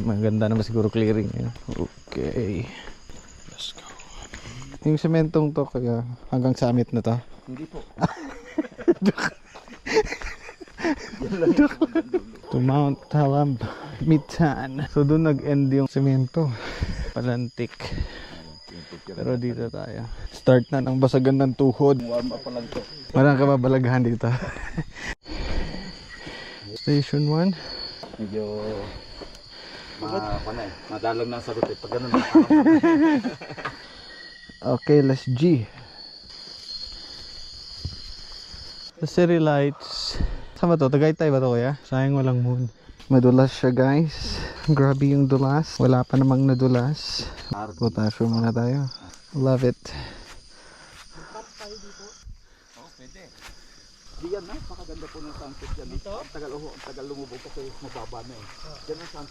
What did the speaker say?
maganda naman siguro clearing ngayon. Okay. Let's go. Yung sementong to kaya hanggang summit na to? Hindi po. To Mount Talam Mitan. So doon nag-end yung semento. Palantik. Pero dito tayo. Start na ng basagan ng tuhod. Warm up pa lang to. Marang kababalaghan dito. Station 1. Medyo madalang na ang sagot eh. Pag ganun na. Okay, let's G. The city lights. Saan ba to? Tagaytay ba to kuya? Sayang walang moon. Madulas siya guys. Grabe yung dulas. Wala pa namang nadulas. Potassium muna tayo. Love it. Oh, pwede. Di yan, napakaganda po ng sunset yan. Dito? Ang tagal lumubog kasi mababa na eh. Yan ang sunset